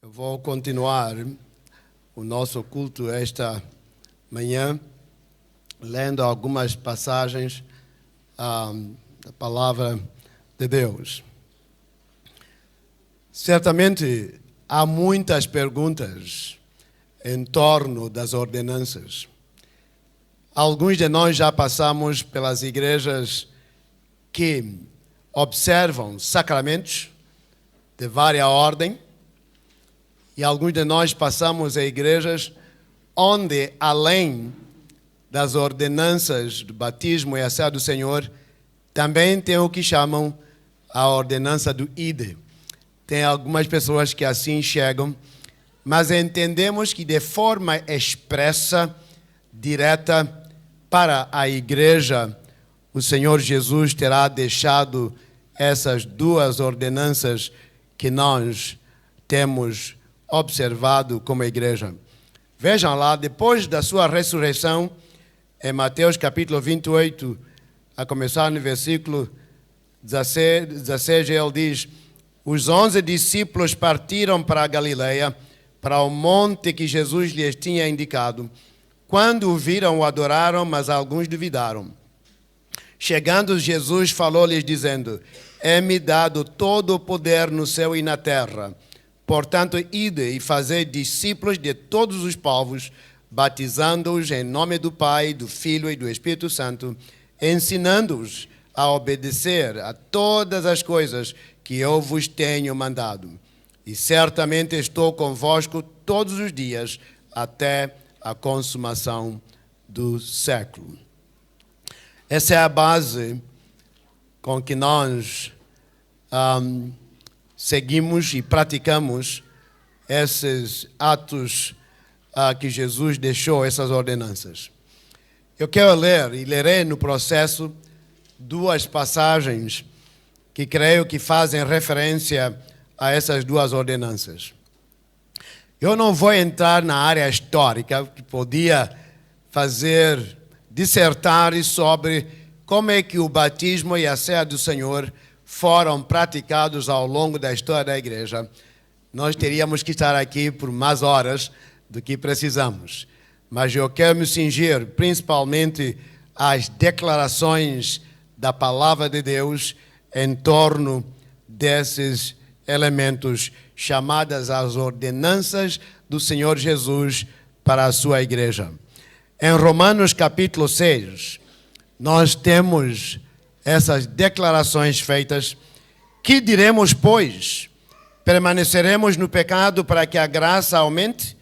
Eu vou continuar o nosso culto esta manhã, lendo algumas passagens da palavra de Deus. Certamente há muitas perguntas em torno das ordenanças. Alguns de nós já passamos pelas igrejas que observam sacramentos de várias ordens, e alguns de nós passamos a igrejas onde, além das ordenanças do batismo e a ceia do Senhor, também tem o que chamam a ordenança do ID. Tem algumas pessoas que assim chegam, mas entendemos que de forma expressa, direta, para a igreja, o Senhor Jesus terá deixado essas duas ordenanças que nós temos observado como igreja. Vejam lá, depois da sua ressurreição, em Mateus capítulo 28, a começar no versículo 16, ele diz: os 11 discípulos partiram para a Galileia, para o monte que Jesus lhes tinha indicado. Quando o viram, o adoraram, mas alguns duvidaram. Chegando Jesus, falou-lhes dizendo: é-me dado todo o poder no céu e na terra. Portanto, ide e fazei discípulos de todos os povos, batizando-os em nome do Pai, do Filho e do Espírito Santo, ensinando-os a obedecer a todas as coisas que eu vos tenho mandado. E certamente estou convosco todos os dias, até a consumação do século. Essa é a base com que nós seguimos e praticamos esses atos que Jesus deixou, essas ordenanças. Eu quero ler, e lerei no processo, duas passagens que creio que fazem referência a essas duas ordenanças. Eu não vou entrar na área histórica, que podia dissertar sobre como é que o batismo e a ceia do Senhor foram praticados ao longo da história da igreja. Nós teríamos que estar aqui por mais horas do que precisamos. Mas eu quero me cingir principalmente às declarações da palavra de Deus em torno desses elementos chamadas as ordenanças do Senhor Jesus para a sua igreja. Em Romanos capítulo 6, nós temos essas declarações feitas. Que diremos, pois? Permaneceremos no pecado para que a graça aumente?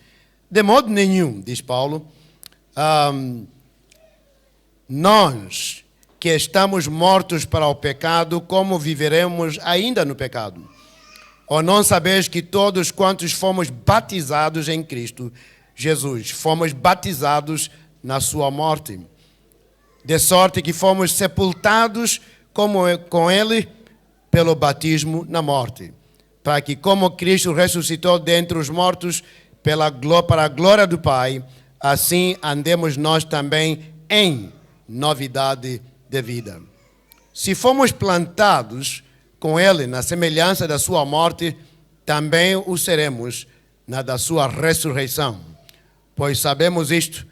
De modo nenhum, diz Paulo. Nós que estamos mortos para o pecado, como viveremos ainda no pecado? Ou não sabeis que todos quantos fomos batizados em Cristo Jesus, fomos batizados na sua morte? De sorte que fomos sepultados com Ele pelo batismo na morte, para que, como Cristo ressuscitou dentre os mortos para a glória do Pai, assim andemos nós também em novidade de vida. Se fomos plantados com Ele na semelhança da sua morte, também o seremos na da sua ressurreição. Pois sabemos isto,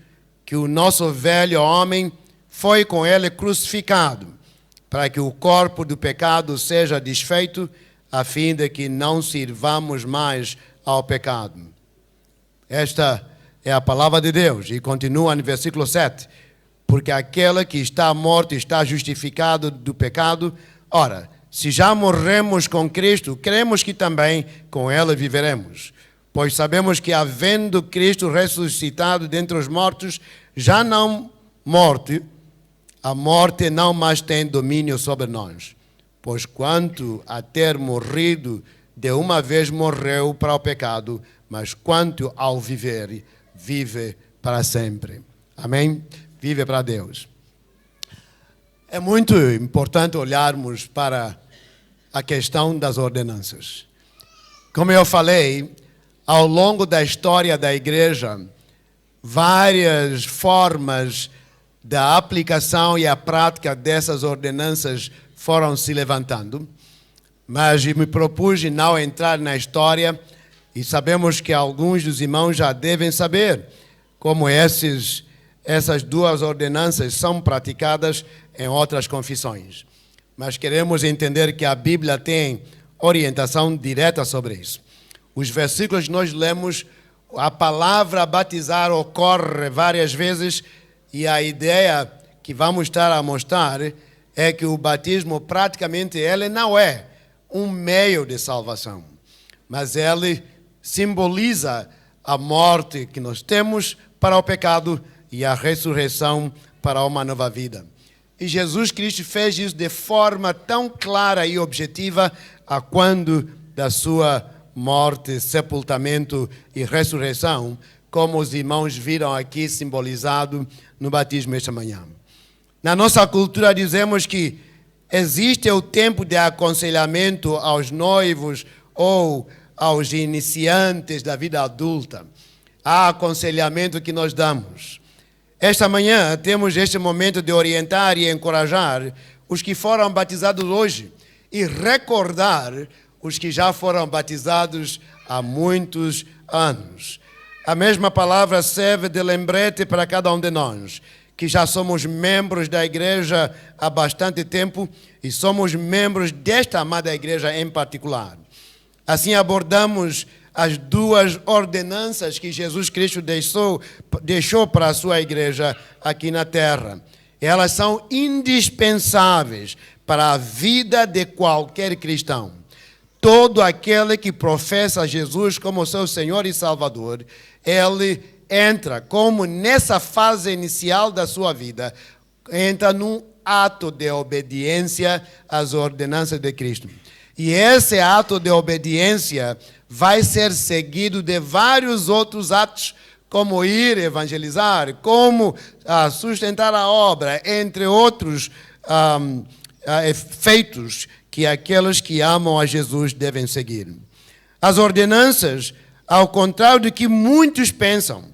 que o nosso velho homem foi com Ele crucificado, para que o corpo do pecado seja desfeito, a fim de que não sirvamos mais ao pecado. Esta é a palavra de Deus, e continua no versículo 7. Porque aquele que está morto está justificado do pecado. Ora, se já morremos com Cristo, cremos que também com Ele viveremos. Pois sabemos que, havendo Cristo ressuscitado dentre os mortos, já não morte, a morte não mais tem domínio sobre nós. Pois quanto a ter morrido, de uma vez morreu para o pecado, mas quanto ao viver, vive para sempre. Amém? Vive para Deus. É muito importante olharmos para a questão das ordenanças. Como eu falei, ao longo da história da igreja, várias formas da aplicação e a prática dessas ordenanças foram se levantando, mas me propus não entrar na história, E sabemos que alguns dos irmãos já devem saber como essas duas ordenanças são praticadas em outras confissões. Mas queremos entender que a Bíblia tem orientação direta sobre isso. Os versículos que nós lemos, a palavra batizar ocorre várias vezes e a ideia que vamos estar a mostrar é que o batismo praticamente ele não é um meio de salvação, mas ele simboliza a morte que nós temos para o pecado e a ressurreição para uma nova vida. E Jesus Cristo fez isso de forma tão clara e objetiva a quando da sua morte, sepultamento e ressurreição, como os irmãos viram aqui simbolizado no batismo esta manhã. Na nossa cultura dizemos que existe o tempo de aconselhamento aos noivos ou aos iniciantes da vida adulta. Há aconselhamento que nós damos. Esta manhã temos este momento de orientar e encorajar os que foram batizados hoje e recordar os que já foram batizados há muitos anos. A mesma palavra serve de lembrete para cada um de nós, que já somos membros da igreja há bastante tempo e somos membros desta amada igreja em particular. Assim abordamos as duas ordenanças que Jesus Cristo deixou para a sua igreja aqui na terra. Elas são indispensáveis para a vida de qualquer cristão. Todo aquele que professa Jesus como seu Senhor e Salvador, ele entra, como nessa fase inicial da sua vida, entra num ato de obediência às ordenanças de Cristo. E esse ato de obediência vai ser seguido de vários outros atos, como ir evangelizar, como sustentar a obra, entre outros efeitos que aqueles que amam a Jesus devem seguir. As ordenanças, ao contrário do que muitos pensam,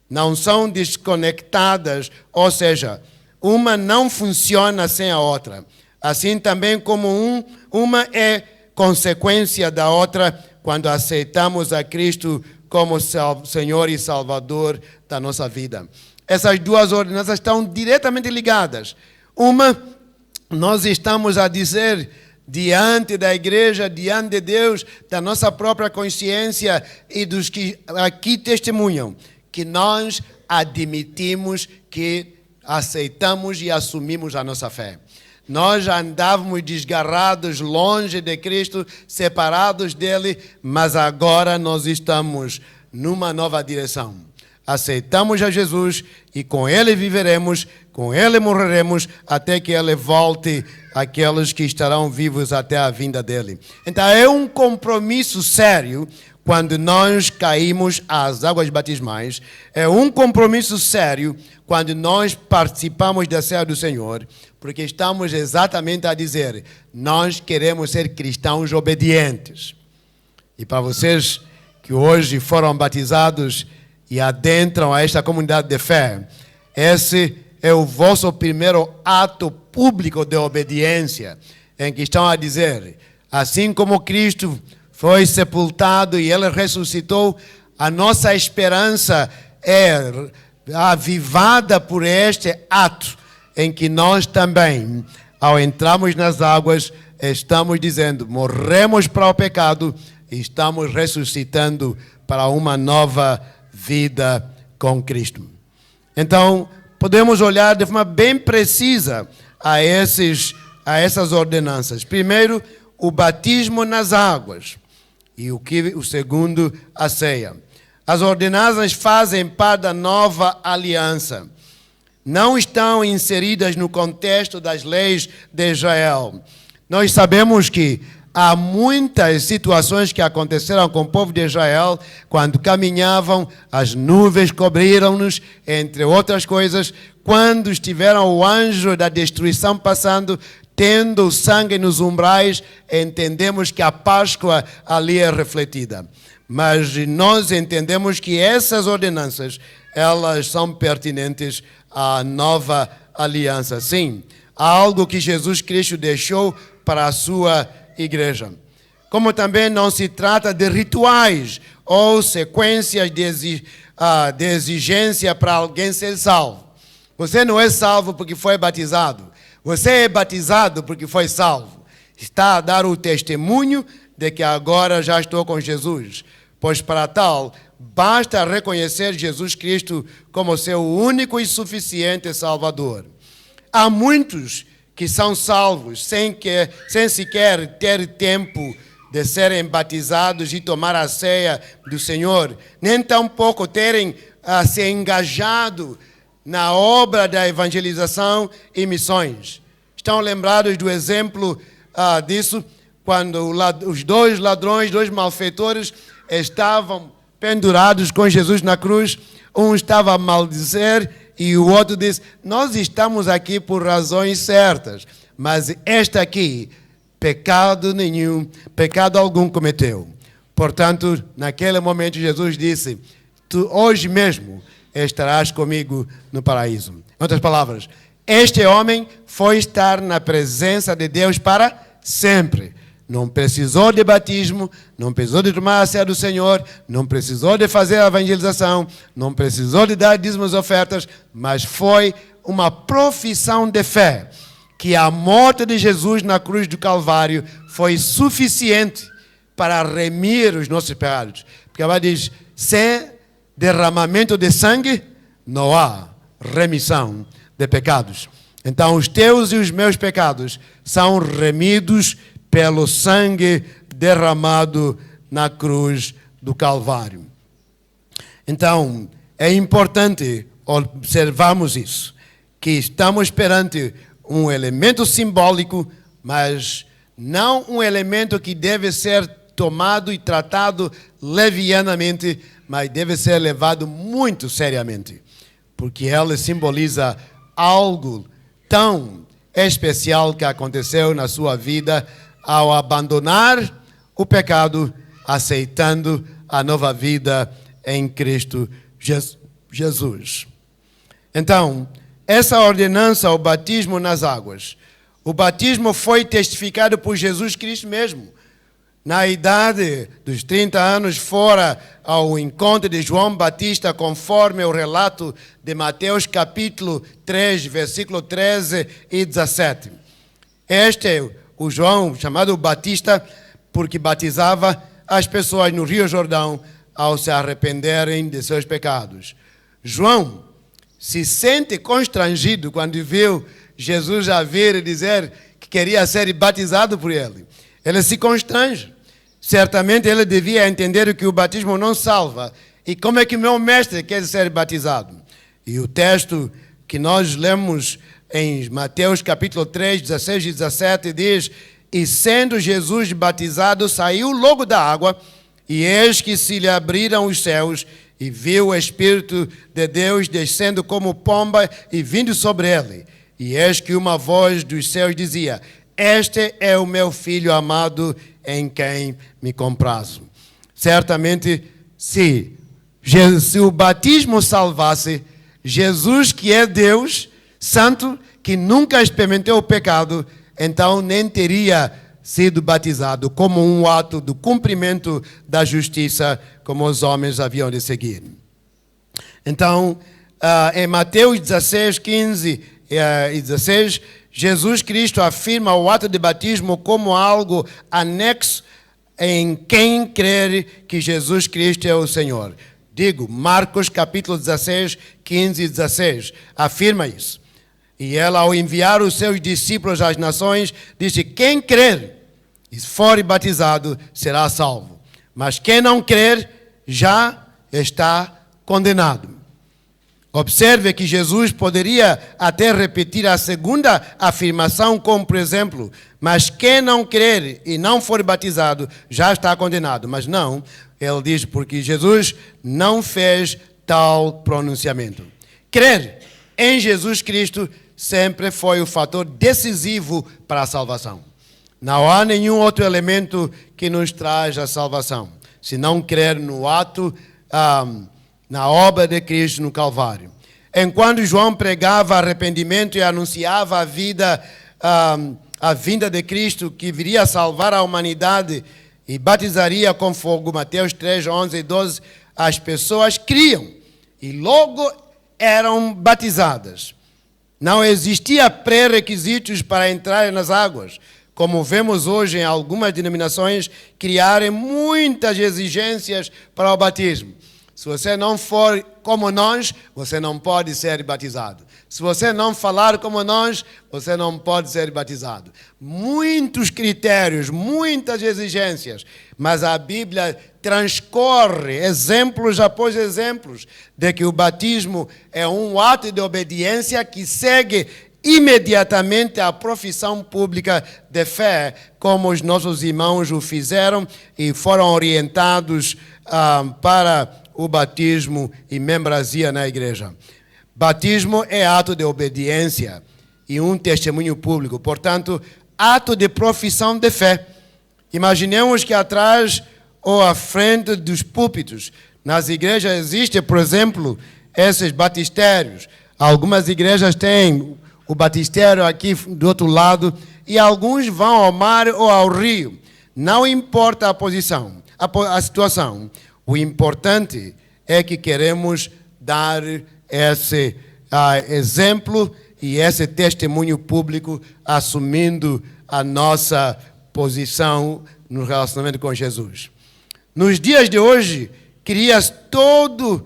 não são desconectadas, ou seja, uma não funciona sem a outra. Assim também como uma é consequência da outra quando aceitamos a Cristo como Senhor e Salvador da nossa vida. Essas duas ordenanças estão diretamente ligadas. Uma, nós estamos a dizer diante da igreja, diante de Deus, da nossa própria consciência e dos que aqui testemunham, que nós admitimos que aceitamos e assumimos a nossa fé. Nós andávamos desgarrados, longe de Cristo, separados dele, mas agora nós estamos numa nova direção. Aceitamos a Jesus e com ele viveremos, com ele morreremos, até que ele volte aqueles que estarão vivos até a vinda dele. Então é um compromisso sério quando nós caímos às águas batismais, é um compromisso sério quando nós participamos da ceia do Senhor, porque estamos exatamente a dizer, nós queremos ser cristãos obedientes. E para vocês que hoje foram batizados e adentram a esta comunidade de fé, esse é o vosso primeiro ato público de obediência, em que estão a dizer, assim como Cristo foi sepultado e ele ressuscitou, a nossa esperança é avivada por este ato, em que nós também, ao entrarmos nas águas, estamos dizendo, morremos para o pecado e estamos ressuscitando para uma nova vida com Cristo. Então, podemos olhar de forma bem precisa a essas ordenanças. Primeiro, o batismo nas águas. E o segundo, a ceia. As ordenanças fazem parte da nova aliança. Não estão inseridas no contexto das leis de Israel. Nós sabemos que há muitas situações que aconteceram com o povo de Israel, quando caminhavam, as nuvens cobriram-nos, entre outras coisas, quando estiveram o anjo da destruição passando, tendo o sangue nos umbrais, entendemos que a Páscoa ali é refletida. Mas nós entendemos que essas ordenanças, elas são pertinentes à nova aliança. Sim, algo que Jesus Cristo deixou para a sua igreja. Como também não se trata de rituais ou sequências de exigência para alguém ser salvo. Você não é salvo porque foi batizado. Você é batizado porque foi salvo. Está a dar o testemunho de que agora já estou com Jesus. Pois para tal, basta reconhecer Jesus Cristo como seu único e suficiente Salvador. Há muitos que são salvos sem sequer ter tempo de serem batizados e tomar a ceia do Senhor, nem tampouco terem se engajado na obra da evangelização e missões. Estão lembrados do exemplo disso, quando os dois ladrões, dois malfeitores, estavam pendurados com Jesus na cruz. Um estava a maldizer e o outro disse: nós estamos aqui por razões certas, mas este aqui, pecado algum cometeu. Portanto, naquele momento Jesus disse: tu hoje mesmo estarás comigo no paraíso. Em outras palavras, este homem foi estar na presença de Deus para sempre. Não precisou de batismo, não precisou de tomar a ceia do Senhor, não precisou de fazer a evangelização, não precisou de dar dízimos e ofertas, mas foi uma profissão de fé que a morte de Jesus na cruz do Calvário foi suficiente para remir os nossos pecados. Porque ela diz: sem derramamento de sangue não há remissão de pecados. Então os teus e os meus pecados são remidos pelo sangue derramado na cruz do Calvário. Então, é importante observarmos isso, que estamos perante um elemento simbólico, mas não um elemento que deve ser tomado e tratado levianamente, mas deve ser levado muito seriamente, porque ela simboliza algo tão especial que aconteceu na sua vida ao abandonar o pecado, aceitando a nova vida em Cristo Jesus. Então, essa ordenança, o batismo nas águas, o batismo foi testificado por Jesus Cristo mesmo. Na idade dos 30 anos, fora ao encontro de João Batista, conforme o relato de Mateus capítulo 3, versículo 13 e 17. O João, chamado Batista, porque batizava as pessoas no Rio Jordão ao se arrependerem de seus pecados. João se sente constrangido quando viu Jesus a vir e dizer que queria ser batizado por ele. Ele se constrange. Certamente ele devia entender que o batismo não salva. E como é que meu mestre quer ser batizado? E o texto que nós lemos em Mateus capítulo 3, 16 e 17 diz: e sendo Jesus batizado, saiu logo da água, e eis que se lhe abriram os céus, e viu o Espírito de Deus descendo como pomba e vindo sobre ele. E eis que uma voz dos céus dizia: este é o meu Filho amado, em quem me comprazo. Certamente, se o batismo salvasse, Jesus, que é Deus santo, que nunca experimentou o pecado, então nem teria sido batizado como um ato do cumprimento da justiça, como os homens haviam de seguir. Então, em Mateus 16, 15 e 16, Jesus Cristo afirma o ato de batismo como algo anexo em quem crer que Jesus Cristo é o Senhor. Digo, Marcos capítulo 16, 15 e 16, afirma isso. E ela, ao enviar os seus discípulos às nações, disse: quem crer e for batizado será salvo, mas quem não crer já está condenado. Observe que Jesus poderia até repetir a segunda afirmação, como por exemplo: mas quem não crer e não for batizado já está condenado. Mas não, ele diz, porque Jesus não fez tal pronunciamento. Crer em Jesus Cristo sempre foi o fator decisivo para a salvação. Não há nenhum outro elemento que nos traz a salvação, se não crer no ato, na obra de Cristo no Calvário. Enquanto João pregava arrependimento e anunciava a vinda de Cristo, que viria salvar a humanidade, e batizaria com fogo. Mateus 3, 11 e 12. As pessoas criam e logo eram batizadas. Não existia pré-requisitos para entrarem nas águas, como vemos hoje em algumas denominações criarem muitas exigências para o batismo. Se você não for como nós, você não pode ser batizado. Se você não falar como nós, você não pode ser batizado. Muitos critérios, muitas exigências, mas a Bíblia transcorre exemplos após exemplos de que o batismo é um ato de obediência que segue imediatamente a profissão pública de fé, como os nossos irmãos o fizeram e foram orientados para o batismo e membresia na igreja. Batismo é ato de obediência e um testemunho público, portanto, ato de profissão de fé. Imaginemos que atrás ou à frente dos púlpitos, nas igrejas existem, por exemplo, esses batistérios. Algumas igrejas têm o batistério aqui do outro lado e alguns vão ao mar ou ao rio. Não importa a posição, a situação. O importante é que queremos dar esse exemplo e esse testemunho público assumindo a nossa posição no relacionamento com Jesus. Nos dias de hoje, cria-se todo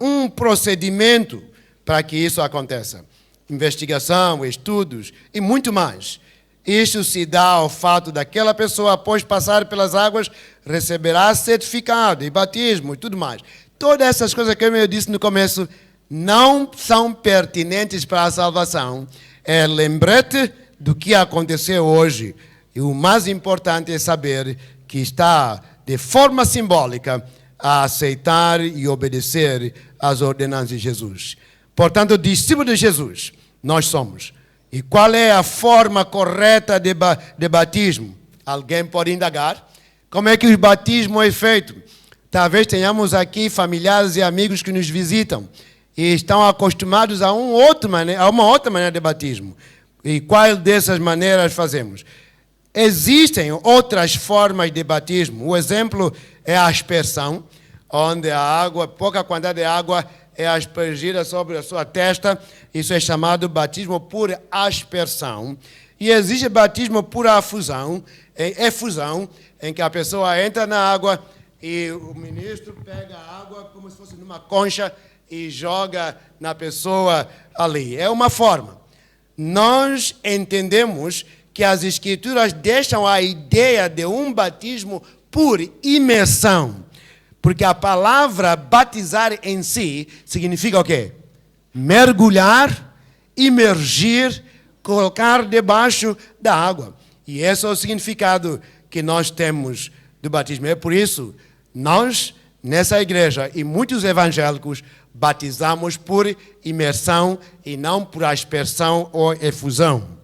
um procedimento para que isso aconteça. Investigação, estudos e muito mais. Isso se dá ao fato daquela pessoa, após passar pelas águas, receberá certificado e batismo e tudo mais. Todas essas coisas que eu disse no começo não são pertinentes para a salvação. É lembrete do que aconteceu hoje. E o mais importante é saber que está, de forma simbólica, a aceitar e obedecer às ordenanças de Jesus. Portanto, discípulos de Jesus, nós somos. E qual é a forma correta de batismo? Alguém pode indagar? Como é que o batismo é feito? Talvez tenhamos aqui familiares e amigos que nos visitam e estão acostumados a uma outra maneira de batismo. E qual dessas maneiras fazemos? Existem outras formas de batismo. O exemplo é a aspersão, onde a água, pouca quantidade de água é aspergida sobre a sua testa. Isso é chamado batismo por aspersão. E existe batismo por efusão, em que a pessoa entra na água e o ministro pega a água como se fosse numa concha e joga na pessoa ali. É uma forma. Nós entendemos que as Escrituras deixam a ideia de um batismo por imersão. Porque a palavra batizar em si significa o quê? Mergulhar, imergir, colocar debaixo da água. E esse é o significado que nós temos do batismo. É por isso, nós, nessa igreja, e muitos evangélicos, batizamos por imersão e não por aspersão ou efusão.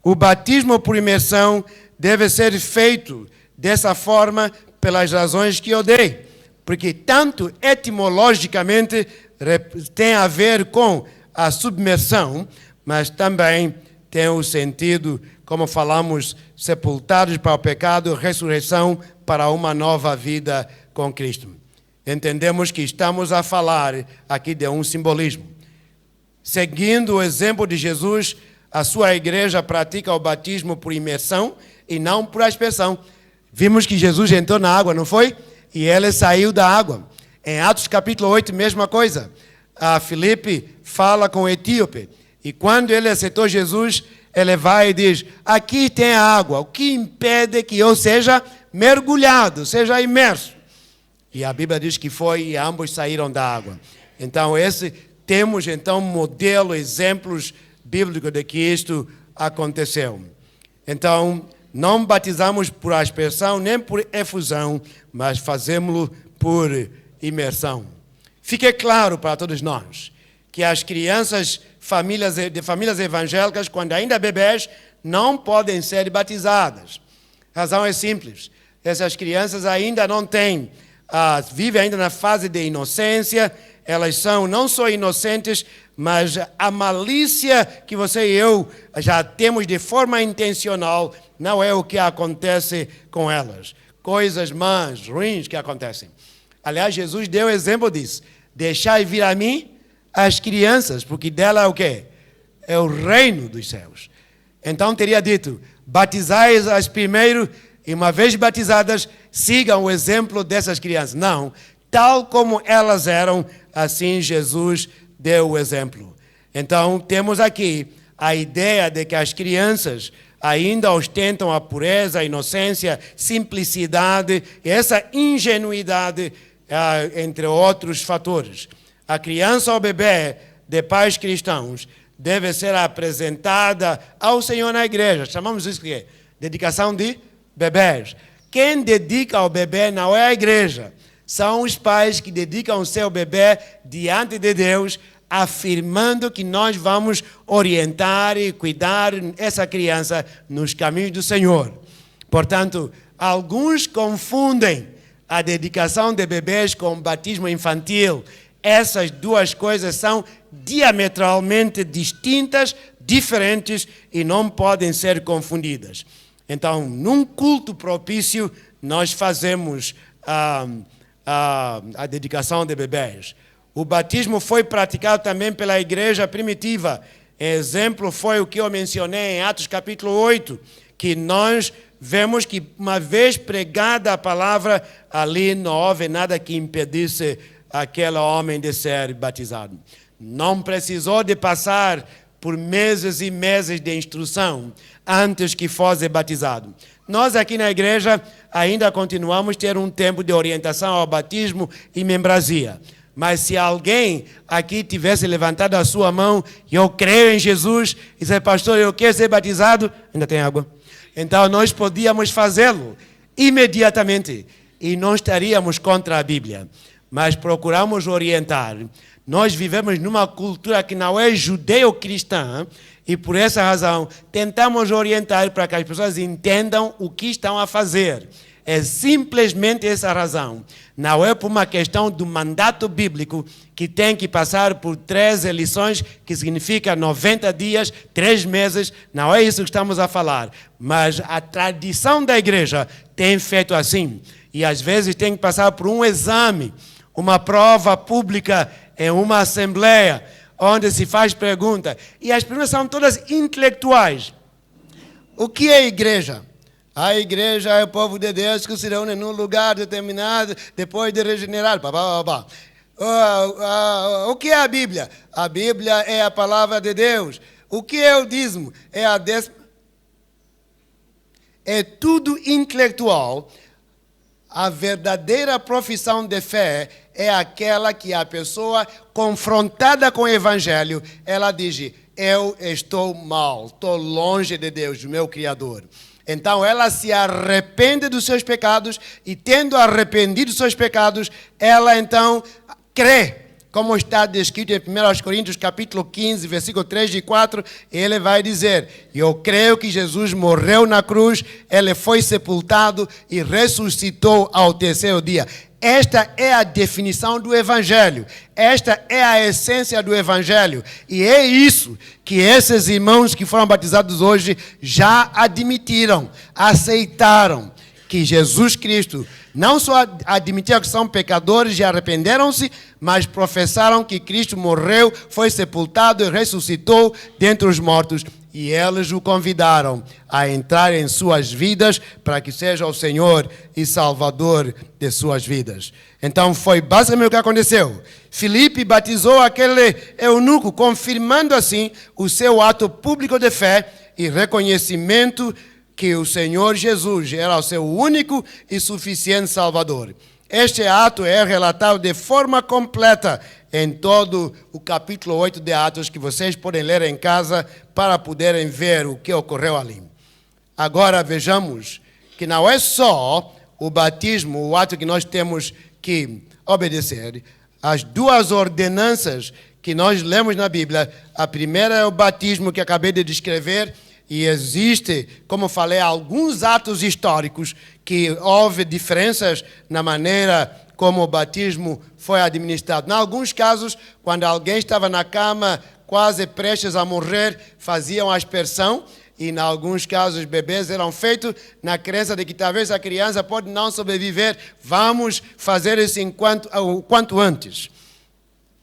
O batismo por imersão deve ser feito dessa forma pelas razões que eu dei. Porque tanto etimologicamente tem a ver com a submersão, mas também tem o sentido, como falamos, sepultados para o pecado, ressurreição para uma nova vida com Cristo. Entendemos que estamos a falar aqui de um simbolismo. Seguindo o exemplo de Jesus, a sua igreja pratica o batismo por imersão e não por aspersão. Vimos que Jesus entrou na água, não foi? E ele saiu da água. Em Atos capítulo 8, mesma coisa. Filipe fala com o etíope. E quando ele aceitou Jesus, ele vai e diz, aqui tem a água. O que impede que eu seja mergulhado, seja imerso? E a Bíblia diz que foi e ambos saíram da água. Então, temos então modelo, exemplos bíblicos de que isto aconteceu. Então, não batizamos por aspersão nem por efusão, mas fazemos-lo por imersão. Fique claro para todos nós que as crianças de famílias evangélicas, quando ainda bebês, não podem ser batizadas. A razão é simples. Essas crianças ainda não têm, vivem ainda na fase de inocência. Elas são não só inocentes, mas a malícia que você e eu já temos de forma intencional não é o que acontece com elas. coisas más, ruins que acontecem. Aliás, Jesus deu exemplo disso. Deixai vir a mim as crianças, porque dela é o quê? É o reino dos céus. Então teria dito, batizai-as primeiro, e uma vez batizadas, sigam o exemplo dessas crianças. Não, tal como elas eram, assim Jesus deu o exemplo. Então temos aqui a ideia de que as crianças ainda ostentam a pureza, a inocência, simplicidade, e essa ingenuidade, entre outros fatores. A criança ou bebê de pais cristãos deve ser apresentada ao Senhor na igreja. Chamamos isso de dedicação de bebês. Quem dedica ao bebê não é a igreja. São os pais que dedicam o seu bebê diante de Deus, afirmando que nós vamos orientar e cuidar essa criança nos caminhos do Senhor. Portanto, alguns confundem a dedicação de bebês com o batismo infantil. Essas duas coisas são diametralmente distintas, diferentes e não podem ser confundidas. Então, num culto propício, nós fazemos a dedicação de bebês. O batismo foi praticado também pela igreja primitiva. Exemplo foi o que eu mencionei em Atos capítulo 8, que nós vemos que uma vez pregada a palavra, ali não houve nada que impedisse aquele homem de ser batizado. Não precisou de passar por meses e meses de instrução antes que fosse batizado. Nós aqui na igreja ainda continuamos a ter um tempo de orientação ao batismo e membresia. Mas se alguém aqui tivesse levantado a sua mão, eu creio em Jesus, e dizer, pastor, eu quero ser batizado, ainda tem água. Então nós podíamos fazê-lo imediatamente e não estaríamos contra a Bíblia. Mas procuramos orientar. Nós vivemos numa cultura que não é judeu-cristã e por essa razão tentamos orientar para que as pessoas entendam o que estão a fazer. É simplesmente essa razão. Não é por uma questão do mandato bíblico que tem que passar por 3 eleições, que significa 90 dias, 3 meses. Não é isso que estamos a falar. Mas a tradição da igreja tem feito assim. E às vezes tem que passar por um exame, uma prova pública em uma assembleia, onde se faz pergunta. E as perguntas são todas intelectuais. O que é igreja? A igreja é o povo de Deus que se reúne num lugar determinado depois de regenerar. O que é a Bíblia? A Bíblia é a palavra de Deus. O que é o dízimo? É tudo intelectual. A verdadeira profissão de fé é aquela que a pessoa, confrontada com o Evangelho, ela diz, eu estou mal, estou longe de Deus, do meu Criador. Então ela se arrepende dos seus pecados e, tendo arrependido dos seus pecados, ela então crê, como está descrito em 1 Coríntios capítulo 15, versículo 3 e 4, ele vai dizer, eu creio que Jesus morreu na cruz, ele foi sepultado e ressuscitou ao 3º dia. Esta é a definição do Evangelho. Esta é a essência do Evangelho. E é isso que esses irmãos que foram batizados hoje já admitiram, aceitaram que Jesus Cristo não só admitiram que são pecadores e arrependeram-se, mas professaram que Cristo morreu, foi sepultado e ressuscitou dentre os mortos. E eles o convidaram a entrar em suas vidas para que seja o Senhor e Salvador de suas vidas. Então foi basicamente o que aconteceu. Filipe batizou aquele eunuco, confirmando assim o seu ato público de fé e reconhecimento que o Senhor Jesus era o seu único e suficiente Salvador. Este ato é relatado de forma completa em todo o capítulo 8 de Atos, que vocês podem ler em casa para poderem ver o que ocorreu ali. Agora vejamos que não é só o batismo, o ato que nós temos que obedecer. As 2 ordenanças que nós lemos na Bíblia, a primeira é o batismo que acabei de descrever, e existe, como falei, alguns atos históricos que houve diferenças na maneira como o batismo foi administrado. Em alguns casos, quando alguém estava na cama, quase prestes a morrer, faziam a aspersão, e em alguns casos bebês eram feitos na crença de que talvez a criança pode não sobreviver. Vamos fazer isso o quanto antes.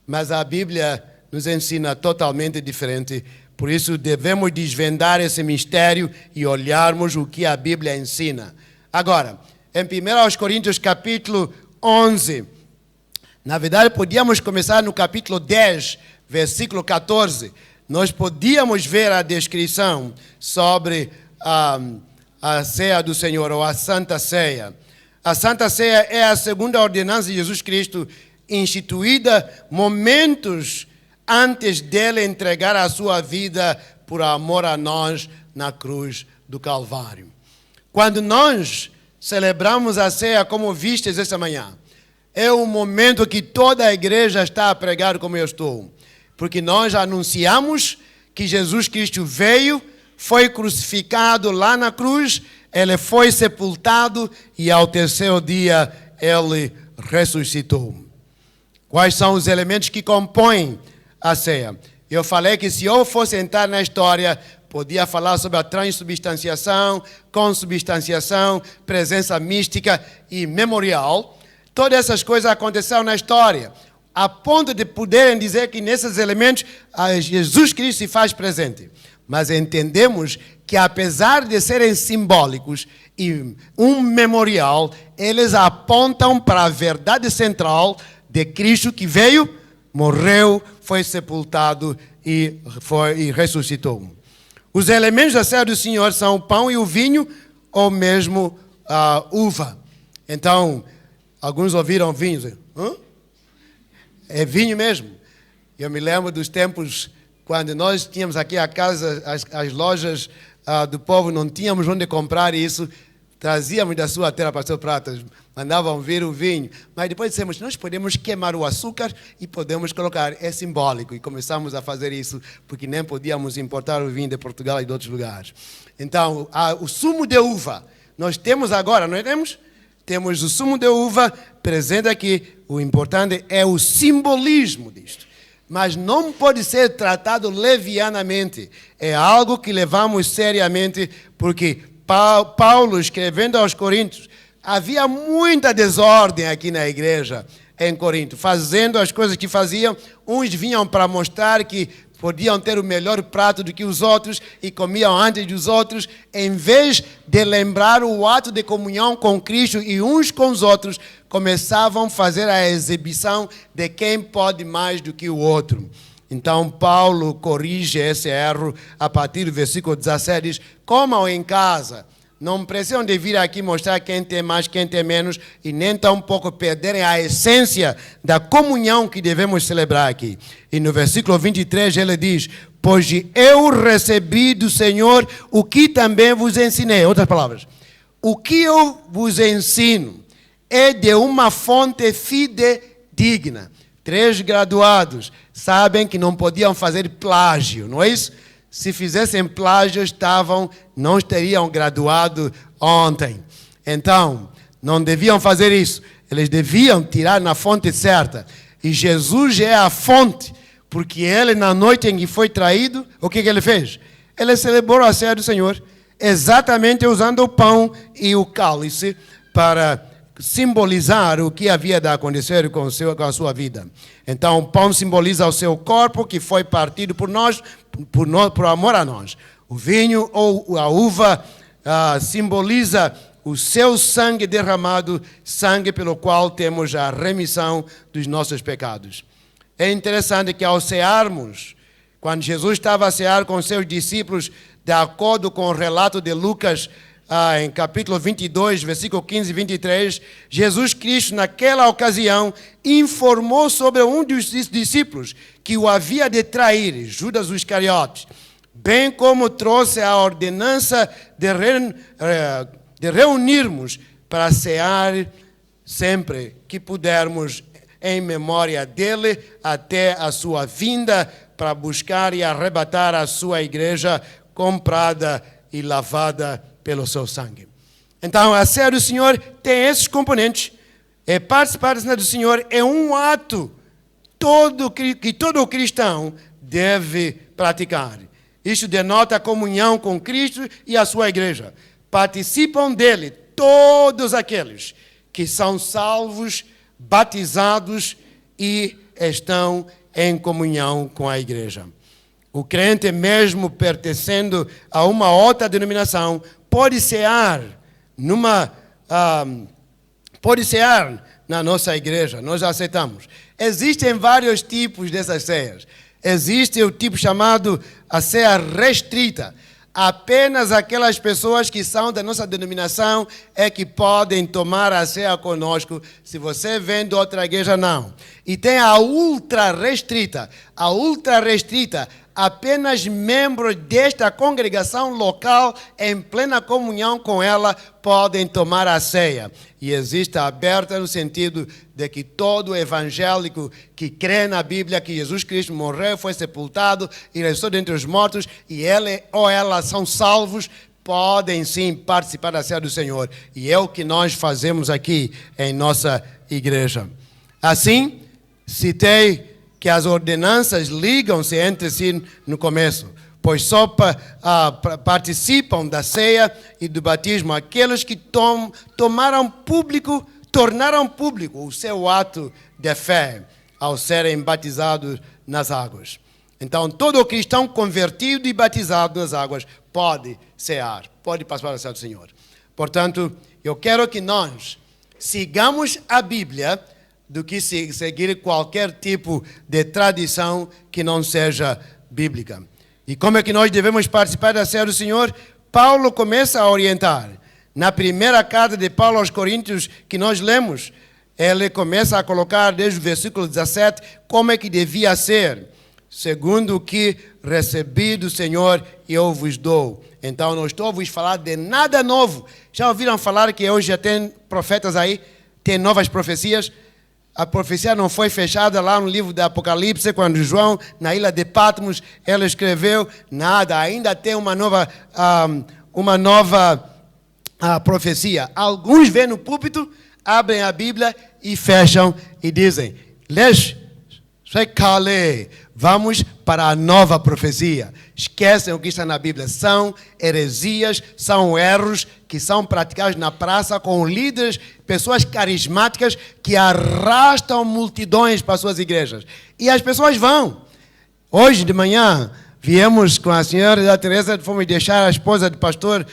Mas a Bíblia nos ensina totalmente diferente. Por isso devemos desvendar esse mistério e olharmos o que a Bíblia ensina. Agora, em 1 Coríntios capítulo 11, na verdade podíamos começar no capítulo 10, versículo 14. Nós podíamos ver a descrição sobre a ceia do Senhor, ou a Santa Ceia. A Santa Ceia é a segunda ordenança de Jesus Cristo, instituída momentos antes dele entregar a sua vida por amor a nós na cruz do Calvário. Quando nós celebramos a ceia como vistes esta manhã, é o momento que toda a igreja está a pregar como eu estou. Porque nós anunciamos que Jesus Cristo veio, foi crucificado lá na cruz, ele foi sepultado e ao terceiro dia ele ressuscitou. Quais são os elementos que compõem a ceia? Eu falei que se eu fosse entrar na história, podia falar sobre a transubstanciação, consubstanciação, presença mística e memorial. Todas essas coisas aconteceram na história, a ponto de poderem dizer que nesses elementos Jesus Cristo se faz presente. Mas entendemos que apesar de serem simbólicos e um memorial, eles apontam para a verdade central de Cristo que veio, morreu, foi sepultado e ressuscitou. Os elementos da ceia do Senhor são o pão e o vinho, ou mesmo a uva. Então, alguns ouviram vinho. Hã? É vinho mesmo. Eu me lembro dos tempos quando nós tínhamos aqui a casa, as lojas do povo, não tínhamos onde comprar isso. Trazíamos da sua terra, pastor Pratas, mandavam vir o vinho. Mas depois dissemos, nós podemos queimar o açúcar e podemos colocar, é simbólico. E começamos a fazer isso, porque nem podíamos importar o vinho de Portugal e de outros lugares. Então, o sumo de uva, nós temos agora, não temos? Temos o sumo de uva presente aqui. O importante é o simbolismo disto. Mas não pode ser tratado levianamente. É algo que levamos seriamente, porque Paulo, escrevendo aos Coríntios, havia muita desordem aqui na igreja em Corinto, fazendo as coisas que faziam. Uns vinham para mostrar que podiam ter o melhor prato do que os outros e comiam antes dos outros, em vez de lembrar o ato de comunhão com Cristo e uns com os outros, começavam a fazer a exibição de quem pode mais do que o outro. Então, Paulo corrige esse erro a partir do versículo 17, diz, comam em casa, não precisam de vir aqui mostrar quem tem mais, quem tem menos, e nem tampouco perderem a essência da comunhão que devemos celebrar aqui. E no versículo 23 ele diz, pois eu recebi do Senhor o que também vos ensinei. Outras palavras, o que eu vos ensino é de uma fonte fidedigna. 3 graduados sabem que não podiam fazer plágio, não é isso? Se fizessem plágio, não teriam graduado ontem. Então, não deviam fazer isso. Eles deviam tirar na fonte certa. E Jesus é a fonte, porque ele, na noite em que foi traído, o que ele fez? Ele celebrou a ceia do Senhor, exatamente usando o pão e o cálice para simbolizar o que havia de acontecer com a sua vida. Então, o pão simboliza o seu corpo, que foi partido por nós, por amor a nós. O vinho ou a uva simboliza o seu sangue derramado, sangue pelo qual temos a remissão dos nossos pecados. É interessante que ao cearmos, quando Jesus estava a cear com seus discípulos, de acordo com o relato de Lucas, em capítulo 22, versículo 15 e 23, Jesus Cristo, naquela ocasião, informou sobre um dos discípulos que o havia de trair, Judas Iscariotes, bem como trouxe a ordenança de reunirmos para cear sempre que pudermos, em memória dele, até a sua vinda, para buscar e arrebatar a sua igreja comprada e lavada pelo seu sangue. Então, a ceia do Senhor tem esses componentes. Participar da ceia do Senhor é um ato que todo cristão deve praticar. Isso denota a comunhão com Cristo e a sua igreja. Participam dele todos aqueles que são salvos, batizados e estão em comunhão com a igreja. O crente, mesmo pertencendo a uma outra denominação, pode cear na nossa igreja. Nós aceitamos. Existem vários tipos dessas ceias. Existe o tipo chamado a ceia restrita. Apenas aquelas pessoas que são da nossa denominação é que podem tomar a ceia conosco. Se você vem de outra igreja, não. E tem a ultra restrita. A ultra restrita, apenas membros desta congregação local, em plena comunhão com ela, podem tomar a ceia. E existe a aberta no sentido de que todo evangélico que crê na Bíblia que Jesus Cristo morreu, foi sepultado e ressuscitou dentre os mortos, e ele ou ela são salvos, podem sim participar da ceia do Senhor. E é o que nós fazemos aqui em nossa igreja. Assim, citei que as ordenanças ligam-se entre si no começo, pois só participam da ceia e do batismo aqueles que tornaram público o seu ato de fé ao serem batizados nas águas. Então, todo cristão convertido e batizado nas águas pode cear, pode participar da ceia do Senhor. Portanto, eu quero que nós sigamos a Bíblia do que seguir qualquer tipo de tradição que não seja bíblica. E como é que nós devemos participar da ceia do Senhor? Paulo começa a orientar. Na primeira carta de Paulo aos Coríntios que nós lemos, ele começa a colocar desde o versículo 17 como é que devia ser. Segundo o que recebi do Senhor, eu vos dou. Então, não estou a vos falar de nada novo. Já ouviram falar que hoje já tem profetas aí? Tem novas profecias? A profecia não foi fechada lá no livro do Apocalipse, quando João, na ilha de Patmos, ele escreveu nada. Ainda tem uma nova profecia. Alguns vêm no púlpito, abrem a Bíblia e fecham e dizem: vamos para a nova profecia. Esquecem o que está na Bíblia. São heresias, são erros que são praticados na praça com líderes, pessoas carismáticas que arrastam multidões para suas igrejas. E as pessoas vão. Hoje de manhã, viemos com a senhora da Teresa, fomos deixar a esposa do pastor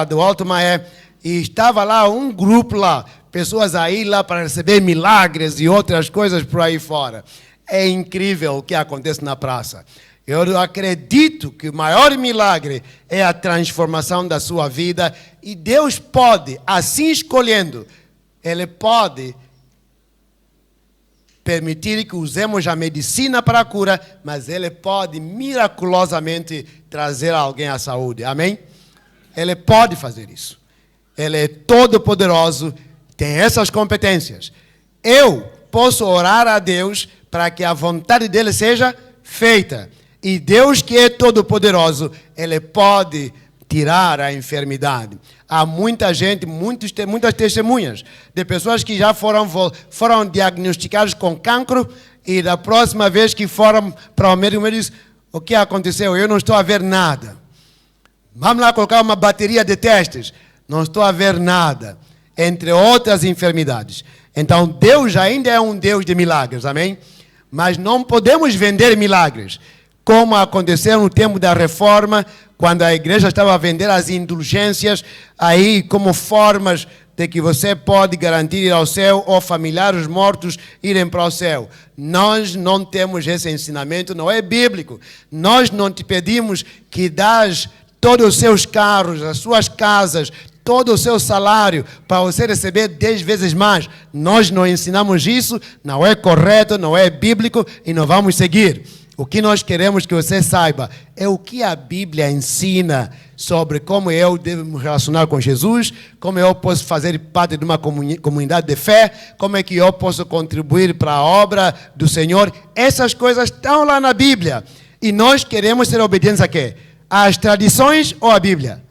do Alto Maé, e estava lá um grupo lá, pessoas aí lá para receber milagres e outras coisas por aí fora. É incrível o que acontece na praça. Eu acredito que o maior milagre é a transformação da sua vida, e Deus pode, assim escolhendo, Ele pode permitir que usemos a medicina para a cura, mas Ele pode miraculosamente trazer alguém à saúde. Amém? Ele pode fazer isso. Ele é todo poderoso, tem essas competências. Eu posso orar a Deus para que a vontade dele seja feita. E Deus, que é todo poderoso, Ele pode tirar a enfermidade. Há muita gente, muitas testemunhas de pessoas que já foram diagnosticadas com cancro, e da próxima vez que foram para o médico diz: o que aconteceu? Eu não estou a ver nada. Vamos lá colocar uma bateria de testes. Não estou a ver nada. Entre outras enfermidades. Então, Deus ainda é um Deus de milagres, amém? Mas não podemos vender milagres, como aconteceu no tempo da reforma, quando a igreja estava a vender as indulgências aí como formas de que você pode garantir ir ao céu, ou familiares mortos irem para o céu. Nós não temos esse ensinamento, não é bíblico. Nós não te pedimos que dás todos os seus carros, as suas casas, todo o seu salário para você receber 10 vezes mais. Nós não ensinamos isso, não é correto, não é bíblico e não vamos seguir. O que nós queremos que você saiba é o que a Bíblia ensina sobre como eu devo me relacionar com Jesus, como eu posso fazer parte de uma comunidade de fé, como é que eu posso contribuir para a obra do Senhor. Essas coisas estão lá na Bíblia. E nós queremos ser obedientes a quê? Às tradições ou à Bíblia?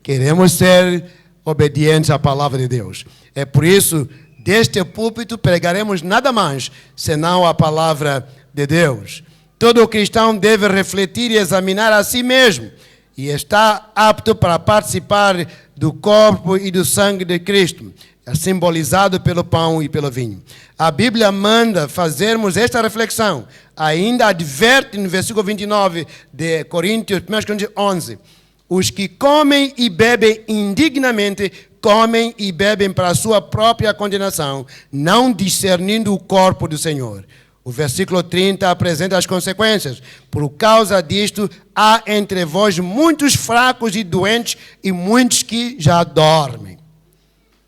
Queremos ser obedientes à palavra de Deus. É por isso, deste púlpito, pregaremos nada mais, senão a palavra de Deus. todo cristão deve refletir e examinar a si mesmo e está apto para participar do corpo e do sangue de Cristo, simbolizado pelo pão e pelo vinho. A Bíblia manda fazermos esta reflexão. Ainda adverte no versículo 29 de 1 Coríntios 11. Os que comem e bebem indignamente, comem e bebem para a sua própria condenação, não discernindo o corpo do Senhor. O versículo 30 apresenta as consequências. Por causa disto, há entre vós muitos fracos e doentes e muitos que já dormem.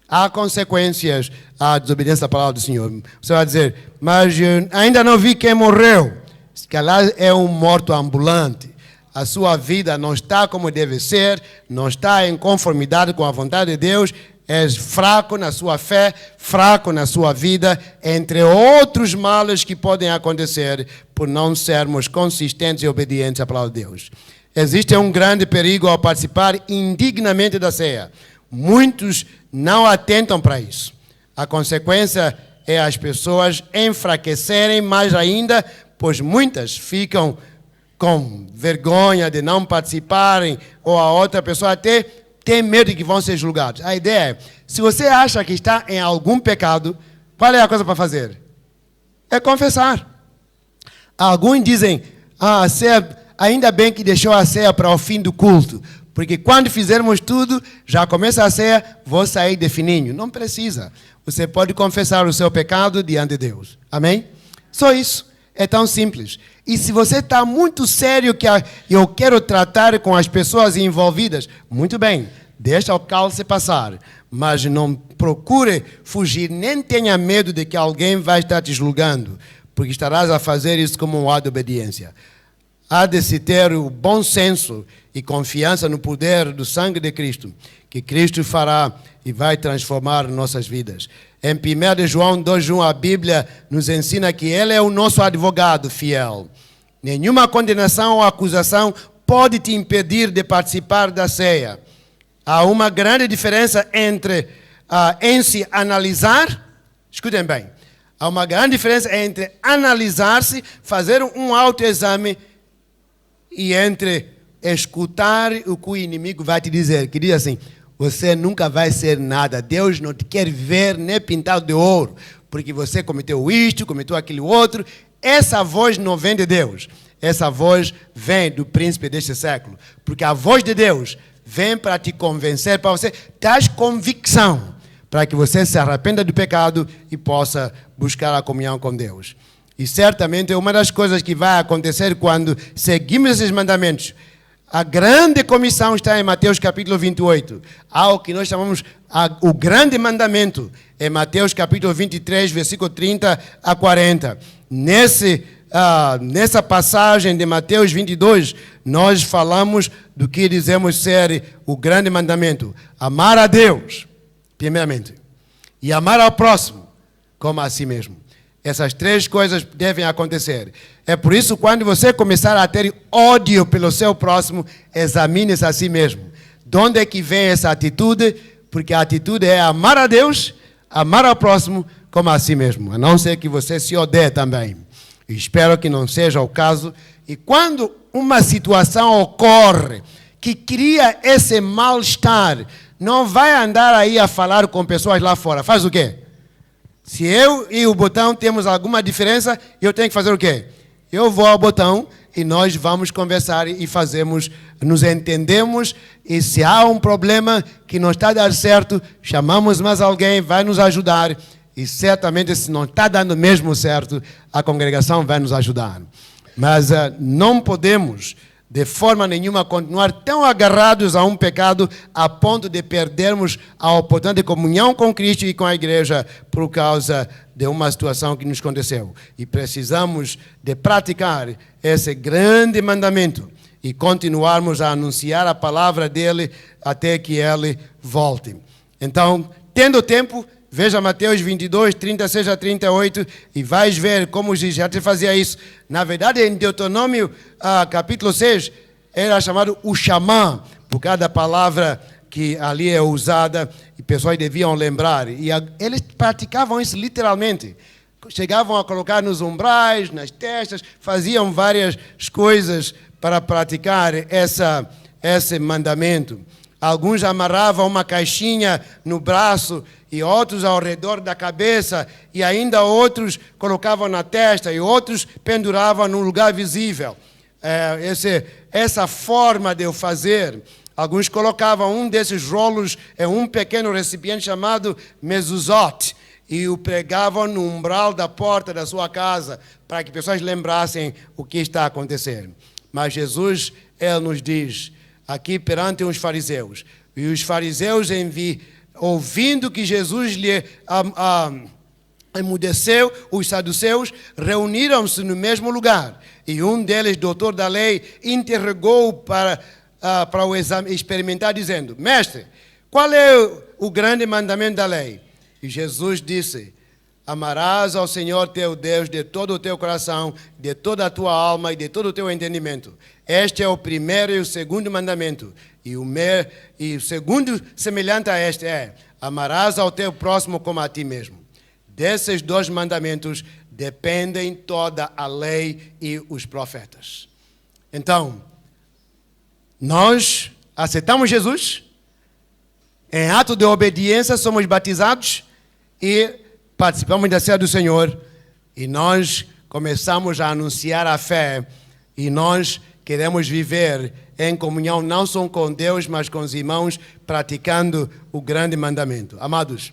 Há consequências à desobediência à palavra do Senhor. Você vai dizer, mas eu ainda não vi quem morreu. Se calhar é um morto ambulante. A sua vida não está como deve ser, não está em conformidade com a vontade de Deus, és fraco na sua fé, fraco na sua vida, entre outros males que podem acontecer por não sermos consistentes e obedientes à palavra de Deus. Existe um grande perigo ao participar indignamente da ceia. Muitos não atentam para isso. A consequência é as pessoas enfraquecerem mais ainda, pois muitas ficam com vergonha de não participarem, ou a outra pessoa até tem medo de que vão ser julgados. A ideia é, se você acha que está em algum pecado, qual é a coisa para fazer? É confessar. Alguns dizem, a ceia, ainda bem que deixou a ceia para o fim do culto, porque quando fizermos tudo, já começa a ceia, vou sair de fininho. Não precisa. Você pode confessar o seu pecado diante de Deus. Amém? Só isso. É tão simples. E se você está muito sério que eu quero tratar com as pessoas envolvidas, muito bem, deixa o cálice passar. Mas não procure fugir, nem tenha medo de que alguém vai estar te julgando, porque estarás a fazer isso como um ato de obediência. Há de se ter o bom senso e confiança no poder do sangue de Cristo, que Cristo fará e vai transformar nossas vidas. Em 1 João 2,1, a Bíblia nos ensina que Ele é o nosso advogado fiel. Nenhuma condenação ou acusação pode te impedir de participar da ceia. Há uma grande diferença entre em se analisar, escutem bem, há uma grande diferença entre analisar-se, fazer um autoexame, e entre escutar o que o inimigo vai te dizer, que diz assim, você nunca vai ser nada, Deus não te quer ver nem pintado de ouro, porque você cometeu isto, cometeu aquele outro. Essa voz não vem de Deus, essa voz vem do príncipe deste século, porque a voz de Deus vem para te convencer, para você ter convicção, para que você se arrependa do pecado e possa buscar a comunhão com Deus. E certamente uma das coisas que vai acontecer quando seguimos esses mandamentos, a grande comissão está em Mateus capítulo 28. Há o que nós chamamos o grande mandamento, em Mateus capítulo 23, versículo 30 a 40. Nessa passagem de Mateus 22, nós falamos do que dizemos ser o grande mandamento. Amar a Deus, primeiramente, e amar ao próximo, como a si mesmo. Essas três coisas devem acontecer. É por isso, quando você começar a ter ódio pelo seu próximo, examine-se a si mesmo. De onde é que vem essa atitude? Porque a atitude é amar a Deus, amar ao próximo como a si mesmo. A não ser que você se odeie também. Espero que não seja o caso. E quando uma situação ocorre que cria esse mal-estar, não vai andar aí a falar com pessoas lá fora. Faz o quê? Se eu e o Botão temos alguma diferença, eu tenho que fazer o quê? Eu vou ao Botão e nós vamos conversar e nos entendemos, e se há um problema que não está dando certo, chamamos mais alguém, vai nos ajudar, e certamente se não está dando mesmo certo, a congregação vai nos ajudar. Mas não podemos de forma nenhuma continuar tão agarrados a um pecado a ponto de perdermos a oportunidade de comunhão com Cristo e com a igreja por causa de uma situação que nos aconteceu. E precisamos de praticar esse grande mandamento e continuarmos a anunciar a palavra dele até que ele volte. Então, tendo tempo, veja Mateus 22, 36 a 38 e vais ver como já te fazia isso. Na verdade, em Deuteronômio capítulo 6, era chamado o xamã, por cada palavra que ali é usada, e pessoas deviam lembrar. E eles praticavam isso literalmente. chegavam a colocar nos umbrais, nas testas, faziam várias coisas para praticar esse mandamento. Alguns amarravam uma caixinha no braço e outros ao redor da cabeça, e ainda outros colocavam na testa e outros penduravam num lugar visível. Essa forma de eu fazer, alguns colocavam um desses rolos em um pequeno recipiente chamado mezuzot e o pregavam no umbral da porta da sua casa para que pessoas lembrassem o que está acontecendo. Mas Jesus, ele nos diz aqui perante os fariseus, e os fariseus ouvindo que Jesus lhe emudeceu, os saduceus reuniram-se no mesmo lugar, e um deles, doutor da lei, interrogou para o exame, experimentar, dizendo: Mestre, qual é o grande mandamento da lei? E Jesus disse: amarás ao Senhor teu Deus de todo o teu coração, de toda a tua alma e de todo o teu entendimento. Este é o primeiro e o segundo mandamento. E o segundo semelhante a este é: amarás ao teu próximo como a ti mesmo. Desses dois mandamentos dependem toda a lei e os profetas. Então, nós aceitamos Jesus, em ato de obediência somos batizados e participamos da ceia do Senhor, e nós começamos a anunciar a fé, e nós queremos viver em comunhão não só com Deus, mas com os irmãos, praticando o grande mandamento. Amados,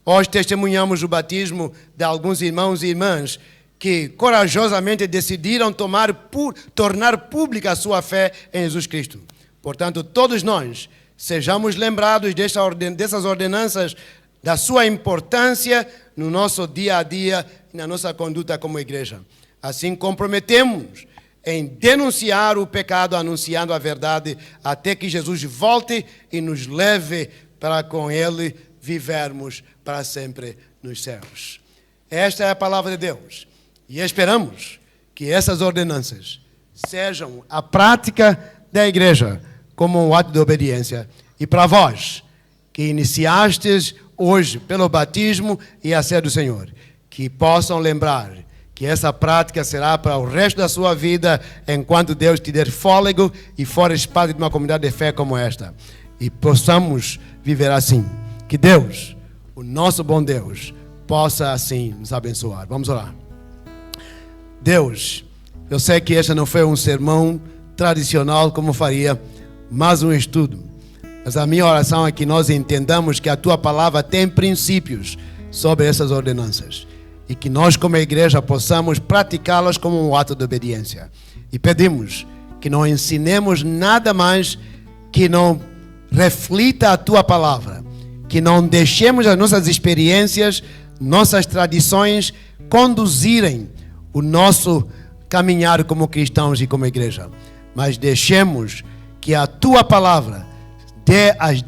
hoje testemunhamos o batismo de alguns irmãos e irmãs que corajosamente decidiram tornar pública a sua fé em Jesus Cristo. Portanto, todos nós sejamos lembrados dessas ordenanças, da sua importância no nosso dia a dia e na nossa conduta como igreja. Assim, comprometemos em denunciar o pecado, anunciando a verdade, até que Jesus volte e nos leve para com Ele vivermos para sempre nos céus. Esta é a palavra de Deus. E esperamos que essas ordenanças sejam a prática da igreja como um ato de obediência. E para vós, que iniciastes hoje pelo batismo e a ceia do Senhor, que possam lembrar que essa prática será para o resto da sua vida, enquanto Deus te der fôlego e fores parte de uma comunidade de fé como esta. E possamos viver assim. Que Deus, o nosso bom Deus, possa assim nos abençoar. Vamos orar. Deus, eu sei que este não foi um sermão tradicional como faria, mas um estudo. Mas a minha oração é que nós entendamos que a Tua palavra tem princípios sobre essas ordenanças e que nós como igreja possamos praticá-las como um ato de obediência. E pedimos que não ensinemos nada mais que não reflita a Tua palavra, que não deixemos as nossas experiências, nossas tradições conduzirem o nosso caminhar como cristãos e como igreja, mas deixemos que a Tua palavra dê as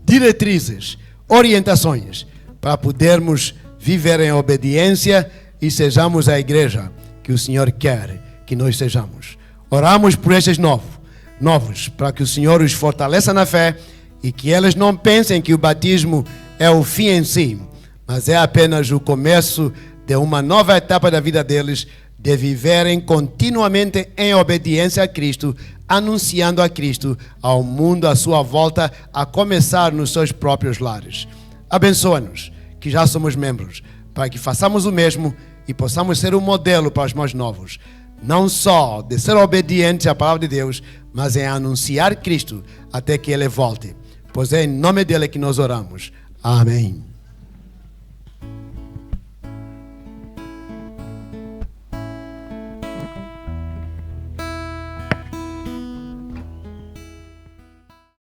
diretrizes, orientações para podermos viver em obediência e sejamos a igreja que o Senhor quer que nós sejamos. Oramos por estes novos, para que o Senhor os fortaleça na fé e que eles não pensem que o batismo é o fim em si, mas é apenas o começo de uma nova etapa da vida deles, de viverem continuamente em obediência a Cristo, anunciando a Cristo ao mundo à sua volta, a começar nos seus próprios lares. Abençoa-nos, que já somos membros, para que façamos o mesmo e possamos ser um modelo para os mais novos, não só de ser obedientes à palavra de Deus, mas em anunciar Cristo até que Ele volte. Pois é em nome dEle que nós oramos. Amém.